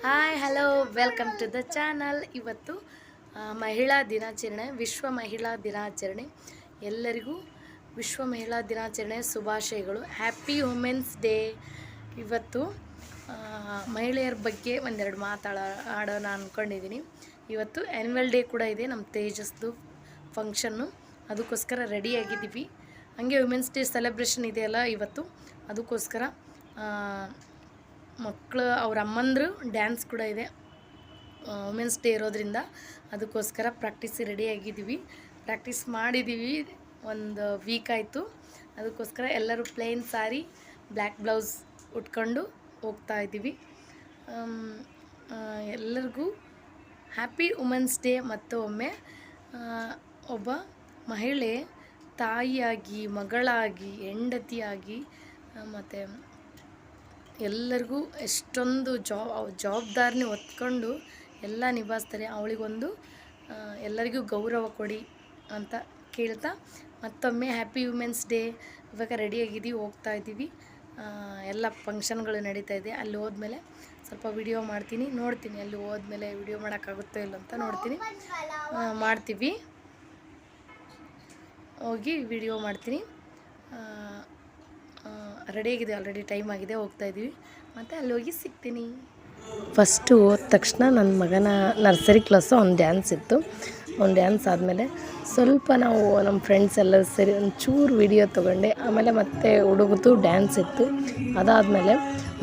Hi hello welcome to the channel. ಇವತ್ತು ಮಹಿಳಾ ದಿನಾಚರಣೆ, ವಿಶ್ವ ಮಹಿಳಾ ದಿನಾಚರಣೆ. ಎಲ್ಲರಿಗೂ ವಿಶ್ವ ಮಹಿಳಾ ದಿನಾಚರಣೆ ಶುಭಾಶಯಗಳು. Happy women's day. ಇವತ್ತು ಮಹಿಳೆಯರ ಬಗ್ಗೆ ಒಂದೆರಡು ಆಡೋಣ ಅಂದ್ಕೊಂಡಿದ್ದೀನಿ. ಇವತ್ತು ಆ್ಯನ್ಯುವಲ್ ಡೇ ಕೂಡ ಇದೆ, ನಮ್ಮ ತೇಜಸ್ದು ಫಂಕ್ಷನ್ನು, ಅದಕ್ಕೋಸ್ಕರ ರೆಡಿಯಾಗಿದ್ದೀವಿ. ಹಾಗೆ ವುಮೆನ್ಸ್ ಡೇ ಸೆಲೆಬ್ರೇಷನ್ ಇದೆಯಲ್ಲ ಇವತ್ತು, ಅದಕ್ಕೋಸ್ಕರ ಮಕ್ಕಳು ಅವ್ರ ಅಮ್ಮಂದರು ಡ್ಯಾನ್ಸ್ ಕೂಡ ಇದೆ ವುಮೆನ್ಸ್ ಡೇ ಇರೋದ್ರಿಂದ. ಅದಕ್ಕೋಸ್ಕರ ರೆಡಿಯಾಗಿದ್ದೀವಿ. ಪ್ರಾಕ್ಟೀಸ್ ಮಾಡಿದ್ದೀವಿ, ಒಂದು ವೀಕ್ ಆಯಿತು. ಅದಕ್ಕೋಸ್ಕರ ಎಲ್ಲರೂ ಪ್ಲೇನ್ ಸಾರಿ ಬ್ಲ್ಯಾಕ್ ಬ್ಲೌಸ್ ಉಟ್ಕೊಂಡು ಹೋಗ್ತಾ ಇದ್ದೀವಿ. ಎಲ್ಲರಿಗೂ ಹ್ಯಾಪಿ ವುಮೆನ್ಸ್ ಡೇ. ಮತ್ತೊಮ್ಮೆ ಒಬ್ಬ ಮಹಿಳೆ ತಾಯಿಯಾಗಿ, ಮಗಳಾಗಿ, ಹೆಂಡತಿಯಾಗಿ, ಮತ್ತು ಎಲ್ಲರಿಗೂ ಎಷ್ಟೊಂದು ಜವಾಬ್ದಾರಿನ ಹೊತ್ಕೊಂಡು ಎಲ್ಲ ನಿಭಾಯಿಸ್ತಾರೆ. ಅವಳಿಗೊಂದು ಎಲ್ಲರಿಗೂ ಗೌರವ ಕೊಡಿ ಅಂತ ಕೇಳ್ತಾ ಮತ್ತೊಮ್ಮೆ ಹ್ಯಾಪಿ ವುಮೆನ್ಸ್ ಡೇ. ಇವಾಗ ರೆಡಿಯಾಗಿದ್ದೀವಿ, ಹೋಗ್ತಾ ಇದ್ದೀವಿ. ಎಲ್ಲ ಫಂಕ್ಷನ್ಗಳು ನಡೀತಾ ಇದೆ. ಅಲ್ಲಿ ಹೋದ್ಮೇಲೆ ಸ್ವಲ್ಪ ವಿಡಿಯೋ ಮಾಡ್ತೀನಿ, ನೋಡ್ತೀನಿ. ಅಲ್ಲಿ ಹೋದ್ಮೇಲೆ ವಿಡಿಯೋ ಮಾಡೋಕ್ಕಾಗುತ್ತೋ ಇಲ್ಲ ಅಂತ ನೋಡ್ತೀನಿ, ಮಾಡ್ತೀವಿ. ಹೋಗಿ ವಿಡಿಯೋ ಮಾಡ್ತೀನಿ. ರೆಡಿಯಾಗಿದೆ, ಆಲ್ರೆಡಿ ಟೈಮ್ ಆಗಿದೆ, ಹೋಗ್ತಾಯಿದ್ದೀವಿ. ಮತ್ತು ಅಲ್ಲಿ ಹೋಗಿ ಸಿಗ್ತೀನಿ. ಫಸ್ಟು ಹೋದ ತಕ್ಷಣ ನನ್ನ ಮಗನ ನರ್ಸರಿ ಕ್ಲಾಸು ಅವ್ನು ಡ್ಯಾನ್ಸ್ ಇತ್ತು. ಅವ್ನು ಡ್ಯಾನ್ಸ್ ಆದಮೇಲೆ ಸ್ವಲ್ಪ ನಾವು ನಮ್ಮ ಫ್ರೆಂಡ್ಸ್ ಎಲ್ಲ ಸೇರಿ ಒಂಚೂರು ವಿಡಿಯೋ ತೊಗೊಂಡೆ. ಆಮೇಲೆ ಮತ್ತೆ ಹುಡುಗದು ಡ್ಯಾನ್ಸ್ ಇತ್ತು. ಅದಾದಮೇಲೆ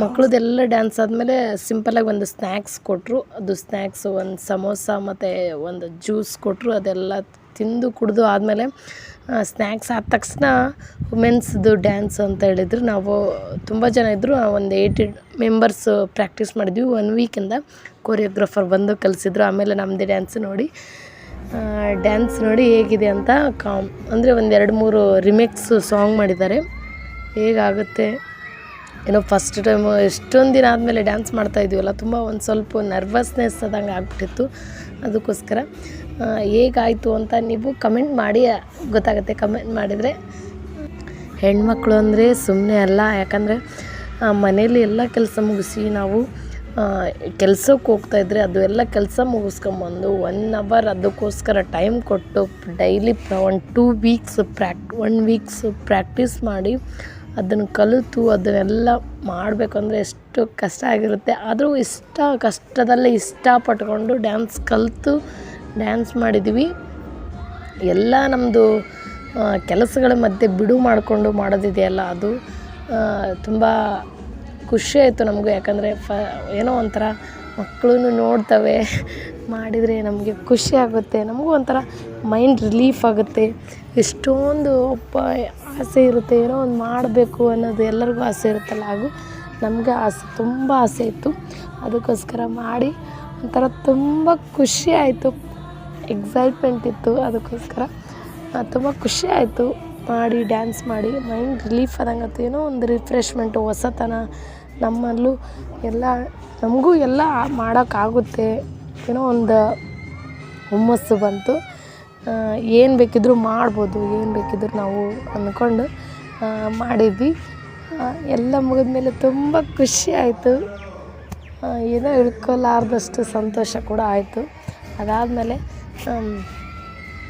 ಮಕ್ಕಳದೆಲ್ಲ ಡ್ಯಾನ್ಸ್ ಆದಮೇಲೆ ಸಿಂಪಲಾಗಿ ಒಂದು ಸ್ನ್ಯಾಕ್ಸ್ ಕೊಟ್ಟರು. ಅದು ಸ್ನ್ಯಾಕ್ಸು ಒಂದು ಸಮೋಸ ಮತ್ತು ಒಂದು ಜ್ಯೂಸ್ ಕೊಟ್ಟರು. ಅದೆಲ್ಲ ತಿಂದು ಕುಡಿದು ಆದಮೇಲೆ ಸ್ನ್ಯಾಕ್ಸ್ ಆದ ತಕ್ಷಣ ವುಮೆನ್ಸ್ದು ಡ್ಯಾನ್ಸ್ ಅಂತ ಹೇಳಿದರು. ನಾವು ತುಂಬ ಜನ ಇದ್ದರು, ಒಂದು 8 ಮೆಂಬರ್ಸ್ ಪ್ರಾಕ್ಟೀಸ್ ಮಾಡಿದ್ವಿ 1 ವೀಕಿಂದ. ಕೊರಿಯೋಗ್ರಾಫರ್ ಬಂದು ಕಲಿಸಿದ್ರು. ಆಮೇಲೆ ನಮ್ಮದೇ ಡ್ಯಾನ್ಸ್ ನೋಡಿ ಹೇಗಿದೆ ಅಂತ ಅಂದರೆ ಒಂದು 2-3 ರಿಮಿಕ್ಸ್ ಸಾಂಗ್ ಮಾಡಿದ್ದಾರೆ. ಹೇಗಾಗುತ್ತೆ ಏನೋ ಫಸ್ಟ್ ಟೈಮು ಎಷ್ಟೊಂದು ದಿನ ಆದಮೇಲೆ ಡ್ಯಾನ್ಸ್ ಮಾಡ್ತಾಯಿದ್ವಲ್ಲ, ತುಂಬ ಒಂದು ಸ್ವಲ್ಪ ನರ್ವಸ್ನೆಸ್ ಆದಂಗೆ ಆಗ್ಬಿಟ್ಟಿತ್ತು. ಅದಕ್ಕೋಸ್ಕರ ಹೇಗಾಯಿತು ಅಂತ ನೀವು ಕಮೆಂಟ್ ಮಾಡಿ, ಗೊತ್ತಾಗುತ್ತೆ. ಕಮೆಂಟ್ ಮಾಡಿದರೆ ಹೆಣ್ಮಕ್ಳು ಅಂದರೆ ಸುಮ್ಮನೆ ಅಲ್ಲ. ಯಾಕಂದರೆ ಮನೇಲಿ ಎಲ್ಲ ಕೆಲಸ ಮುಗಿಸಿ ನಾವು ಕೆಲಸಕ್ಕೆ ಹೋಗ್ತಾಯಿದ್ರೆ ಅದು ಎಲ್ಲ ಕೆಲಸ ಮುಗಿಸ್ಕೊಂಬಂದು 1 ಅವರ್ ಅದಕ್ಕೋಸ್ಕರ ಟೈಮ್ ಕೊಟ್ಟು ಡೈಲಿ 1 ವೀಕ್ಸ್ ಪ್ರಾಕ್ಟೀಸ್ ಮಾಡಿ ಅದನ್ನು ಕಲಿತು ಅದನ್ನೆಲ್ಲ ಮಾಡಬೇಕಂದ್ರೆ ಎಷ್ಟು ಕಷ್ಟ ಆಗಿರುತ್ತೆ. ಆದರೂ ಕಷ್ಟದಲ್ಲಿ ಇಷ್ಟಪಟ್ಕೊಂಡು ಡ್ಯಾನ್ಸ್ ಕಲಿತು ಡ್ಯಾನ್ಸ್ ಮಾಡಿದ್ವಿ. ಎಲ್ಲ ನಮ್ಮದು ಕೆಲಸಗಳ ಮಧ್ಯೆ ಬಿಡು ಮಾಡಿಕೊಂಡು ಮಾಡೋದಿದೆಯಲ್ಲ, ಅದು ತುಂಬ ಖುಷಿಯಾಯಿತು ನಮಗೂ. ಯಾಕಂದರೆ ಏನೋ ಒಂಥರ ಮಕ್ಕಳು ನೋಡ್ತವೆ, ಮಾಡಿದರೆ ನಮಗೆ ಖುಷಿ ಆಗುತ್ತೆ, ನಮಗೂ ಒಂಥರ ಮೈಂಡ್ ರಿಲೀಫ್ ಆಗುತ್ತೆ. ಎಷ್ಟೊಂದು ಆಸೆ ಇರುತ್ತೆ, ಏನೋ ಒಂದು ಮಾಡಬೇಕು ಅನ್ನೋದು ಎಲ್ಲರಿಗೂ ಆಸೆ ಇರುತ್ತಲ್ಲ, ಹಾಗೂ ನಮಗೆ ತುಂಬ ಆಸೆ ಇತ್ತು. ಅದಕ್ಕೋಸ್ಕರ ಮಾಡಿ ಒಂಥರ ತುಂಬ ಖುಷಿ ಆಯಿತು, ಎಕ್ಸೈಟ್ಮೆಂಟ್ ಇತ್ತು. ಅದಕ್ಕೋಸ್ಕರ ತುಂಬ ಖುಷಿ ಆಯಿತು ಮಾಡಿ, ಡ್ಯಾನ್ಸ್ ಮಾಡಿ ಮೈಂಡ್ ರಿಲೀಫ್ ಆದಂಗತ್ತು. ಏನೋ ಒಂದು ರಿಫ್ರೆಶ್ಮೆಂಟು, ಹೊಸತನ ನಮ್ಮಲ್ಲೂ ನಮಗೂ ಎಲ್ಲ ಮಾಡೋಕ್ಕಾಗುತ್ತೆ. ಏನೋ ಒಂದು ಹುಮ್ಮಸ್ಸು ಬಂತು. ಏನು ಬೇಕಿದ್ರೂ ಮಾಡ್ಬೋದು, ಏನು ಬೇಕಿದ್ರೂ ನಾವು ಅಂದ್ಕೊಂಡು ಮಾಡಿದ್ವಿ. ಎಲ್ಲ ಮುಗಿದ್ಮೇಲೆ ತುಂಬ ಖುಷಿ ಆಯಿತು. ಏನೋ ಹೇಳ್ಕೊಲಾರ್ದಷ್ಟು ಸಂತೋಷ ಕೂಡ ಆಯಿತು. ಅದಾದಮೇಲೆ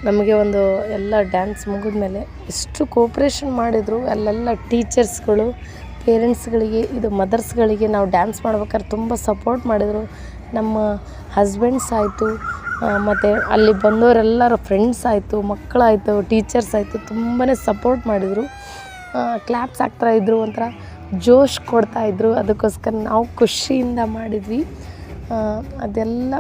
ನಮಗೆ ಎಲ್ಲ ಡ್ಯಾನ್ಸ್ ಮುಗಿದ್ಮೇಲೆ ಎಷ್ಟು ಕೋಪ್ರೇಷನ್ ಮಾಡಿದರು ಅಲ್ಲೆಲ್ಲ ಟೀಚರ್ಸ್ಗಳು, ಪೇರೆಂಟ್ಸ್ಗಳಿಗೆ, ಮದರ್ಸ್ಗಳಿಗೆ. ನಾವು ಡ್ಯಾನ್ಸ್ ಮಾಡ್ಬೇಕಾದ್ರೆ ತುಂಬ ಸಪೋರ್ಟ್ ಮಾಡಿದರು. ನಮ್ಮ ಹಸ್ಬೆಂಡ್ಸ್ ಆಯಿತು, ಮತ್ತು ಅಲ್ಲಿ ಬಂದವರೆಲ್ಲರ ಫ್ರೆಂಡ್ಸ್ ಆಯಿತು, ಮಕ್ಕಳಾಯಿತು, ಟೀಚರ್ಸ್ ಆಯಿತು, ತುಂಬಾ ಸಪೋರ್ಟ್ ಮಾಡಿದರು. ಕ್ಲ್ಯಾಪ್ಸ್ ಆಗ್ತಾಯಿದ್ರು, ಒಂಥರ ಜೋಶ್ ಕೊಡ್ತಾಯಿದ್ರು. ಅದಕ್ಕೋಸ್ಕರ ನಾವು ಖುಷಿಯಿಂದ ಮಾಡಿದ್ವಿ. ಅದೆಲ್ಲ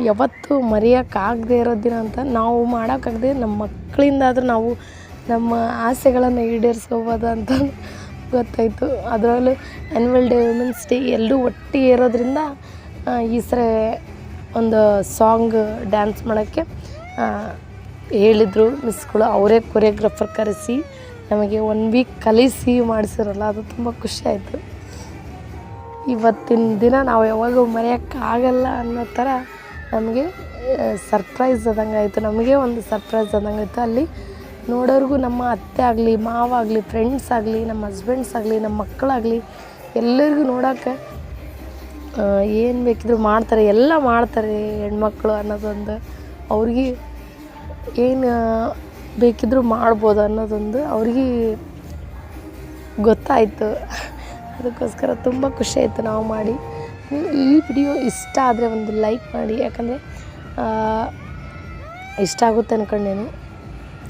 ಯಾವತ್ತೂ ಮರೆಯೋಕ್ಕಾಗದೇ ಇರೋ ದಿನ ಅಂತ. ನಾವು ಮಾಡೋಕ್ಕಾಗದೆ ನಮ್ಮ ಮಕ್ಕಳಿಂದಾದರೂ ನಾವು ನಮ್ಮ ಆಸೆಗಳನ್ನು ಈಡೇರಿಸ್ಕೋಬೋದು ಅಂತ ಗೊತ್ತಾಯಿತು. ಅದರಲ್ಲೂ ಆ್ಯನ್ಯುವಲ್ ಡೇ, ವುಮೆನ್ಸ್ ಡೇ ಎಲ್ಲರೂ ಒಟ್ಟಿಗೆ ಇರೋದ್ರಿಂದ ಈ ಸರಿ ಒಂದು ಸಾಂಗ್ ಡ್ಯಾನ್ಸ್ ಮಾಡೋಕ್ಕೆ ಹೇಳಿದರು ಮಿಸ್ಗಳು. ಅವರೇ ಕೊರಿಯೋಗ್ರಾಫರ್ ಕರೆಸಿ ನಮಗೆ 1 ವೀಕ್ ಕಲಿಸಿ ಮಾಡಿಸಿರಲ್ಲ, ಅದು ತುಂಬ ಖುಷಿ ಆಯಿತು. ಇವತ್ತಿನ ದಿನ ನಾವು ಯಾವಾಗೂ ಮರೆಯೋಕ್ಕಾಗಲ್ಲ ಅನ್ನೋ ಥರ ನಮಗೆ ಸರ್ಪ್ರೈಸ್ ಆದಂಗೆ ಆಯಿತು. ನಮಗೆ ಒಂದು ಸರ್ಪ್ರೈಸ್ ಆದಂಗೆ ಆಯಿತು. ಅಲ್ಲಿ ನೋಡೋರಿಗೂ ನಮ್ಮ ಅತ್ತೆ ಆಗಲಿ, ಮಾವ ಆಗಲಿ, ಫ್ರೆಂಡ್ಸ್ ಆಗಲಿ, ನಮ್ಮ ಹಸ್ಬೆಂಡ್ಸ್ ಆಗಲಿ, ನಮ್ಮ ಮಕ್ಕಳಾಗಲಿ, ಎಲ್ಲರಿಗೂ ನೋಡೋಕ್ಕೆ ಏನು ಬೇಕಿದ್ರು ಮಾಡ್ತಾರೆ, ಎಲ್ಲ ಮಾಡ್ತಾರೆ ಹೆಣ್ಮಕ್ಳು ಅನ್ನೋದೊಂದು ಅವ್ರಿಗೆ ಏನು ಬೇಕಿದ್ರೂ ಮಾಡ್ಬೋದು ಅನ್ನೋದೊಂದು ಅವ್ರಿಗೆ ಗೊತ್ತಾಯಿತು. ಅದಕ್ಕೋಸ್ಕರ ತುಂಬ ಖುಷಿಯಾಯಿತು ನಾವು ಮಾಡಿ. ಈ ವಿಡಿಯೋ ಇಷ್ಟ ಆದರೆ ಒಂದು ಲೈಕ್ ಮಾಡಿ, ಯಾಕಂದರೆ ಇಷ್ಟ ಆಗುತ್ತೆ ಅಂದ್ಕೊಂಡೇನು.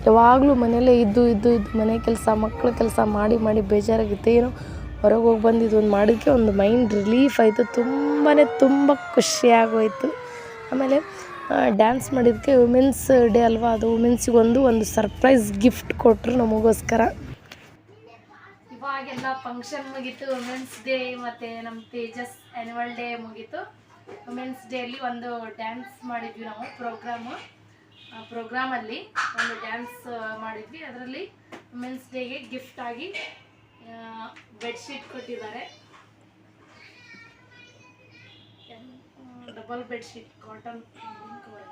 ಯಾವಾಗಲೂ ಮನೆಯಲ್ಲೇ ಇದ್ದು ಮನೆ ಕೆಲಸ ಮಕ್ಕಳ ಕೆಲಸ ಮಾಡಿ ಬೇಜಾರಾಗಿತ್ತು. ಏನೋ ಹೊರಗೆ ಹೋಗಿ ಬಂದು ಇದೊಂದು ಮಾಡೋಕ್ಕೆ ಒಂದು ಮೈಂಡ್ ರಿಲೀಫ್ ಆಯಿತು. ತುಂಬ ಖುಷಿಯಾಗೋಯಿತು. ಆಮೇಲೆ ಡ್ಯಾನ್ಸ್ ಮಾಡಿದ್ದಕ್ಕೆ ವುಮೆನ್ಸ್ ಡೇ ಅಲ್ವಾ, ಅದು ವುಮೆನ್ಸಿಗೊಂದು ಸರ್ಪ್ರೈಸ್ ಗಿಫ್ಟ್ ಕೊಟ್ಟರು ನಮಗೋಸ್ಕರ. ಇವಾಗೆಲ್ಲ ಫಂಕ್ಷನ್ ಮುಗೀತು. ವುಮೆನ್ಸ್ ಡೇ ಮತ್ತು ನಮ್ಮ ತೇಜಸ್ ಆ್ಯನ್ಯುವಲ್ ಡೇ ಮುಗೀತು. ವುಮೆನ್ಸ್ ಡೇಲಿ ಒಂದು ಡ್ಯಾನ್ಸ್ ಮಾಡಿದ್ವಿ ನಾವು. ಪ್ರೋಗ್ರಾಮಲ್ಲಿ ಒಂದು ಡ್ಯಾನ್ಸ್ ಮಾಡಿದ್ವಿ. ಅದರಲ್ಲಿ ವುಮೆನ್ಸ್ ಡೇಗೆ ಗಿಫ್ಟ್ ಆಗಿ ಬೆಡ್ಶೀಟ್ ಕೊಟ್ಟಿದ್ದಾರೆ. Double bedsheet, cotton cover.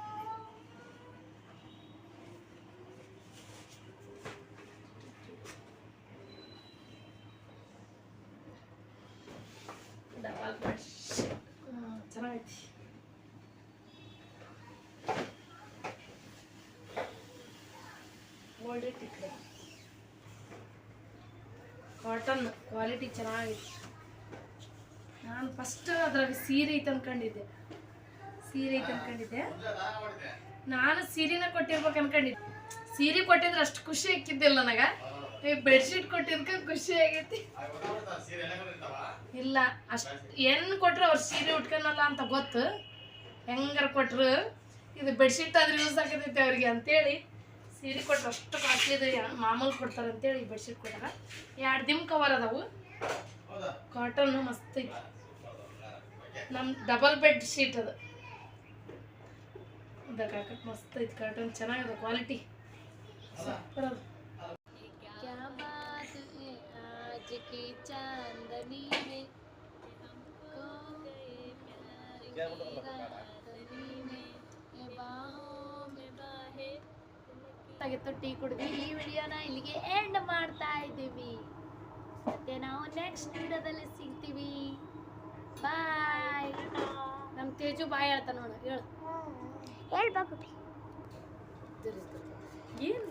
Double bedsheet ಚೆನ್ನಾಗೈತಿ. ಕಾಟನ್ ಕ್ವಾಲಿಟಿ ಚೆನ್ನಾಗೈತಿ. ನಾನು ಫಸ್ಟ್ ಅದ್ರಾಗ ಸೀರೆ ಐತೆ ಅಂದ್ಕೊಂಡಿದ್ದೆ. ನಾನು ಸೀರೆನ ಕೊಟ್ಟಿರ್ಬೇಕು ಅನ್ಕೊಂಡಿದ್ದೆ. ಸೀರೆ ಕೊಟ್ಟಿದ್ರೆ ಅಷ್ಟು ಖುಷಿ ಆಕ್ಕಿದ್ದಿಲ್ಲ ನನಗೆ. ಬೆಡ್ಶೀಟ್ ಕೊಟ್ಟಿದ್ಕೆ ಖುಷಿ ಆಗೈತಿ. ಇಲ್ಲ ಅಷ್ಟು ಏನು ಕೊಟ್ರು ಅವ್ರು ಸೀರೆ ಉಟ್ಕೊಳಲ್ಲ ಅಂತ ಗೊತ್ತು. ಹೆಂಗಾರ ಕೊಟ್ರು ಇದು ಬೆಡ್ಶೀಟ್ ಆದ್ರೆ ಯೂಸ್ ಆಗತೈತೆ ಅವ್ರಿಗೆ ಅಂತೇಳಿ ಸೀರೆ ಕೊಟ್ಟರು. ಅಷ್ಟು ಕಾಸ್ಟ್ಲಿದು ಮಾಮೂಲು ಕೊಡ್ತಾರೆ ಅಂತೇಳಿ ಬೆಡ್ಶೀಟ್ ಕೊಟ್ಟಾರ. 2 ದಿಮ್ ಕವರ್ ಅದಾವು. ಕಾಟನ್ನು ಮಸ್ತ್ ಐತಿ. ನಮ್ಮ ಡಬಲ್ ಬೆಡ್ ಶೀಟ್ ಅದು. ಅದಕ್ಕೆ ಮಸ್ತ್ ಐತಿ. ಕಾಟನ್ ಚೆನ್ನಾಗಿದೆ, ಕ್ವಾಲಿಟಿ ಸೂಪರ್ ಅದು. ಆಗಿತ್ತು, ಟೀ ಕುಡಿದ್ವಿ. ಈ ವಿಡಿಯೋನ ಇಲ್ಲಿಗೆ ಎಂಡ್ ಮಾಡ್ತಾ ಇದ್ದೀವಿ. ಮತ್ತೆ ನಾವು ನೆಕ್ಸ್ಟ್ ವಿಡಿಯೋದಲ್ಲಿ ಸಿಗ್ತೀವಿ. ಬಾಯ್. ನಮ್ಮ ತೇಜು ಬಾಯ್ ಹೇಳ್ತಾ ನೋಡು. ಹೇಳ್ಬೇಕು ಏನು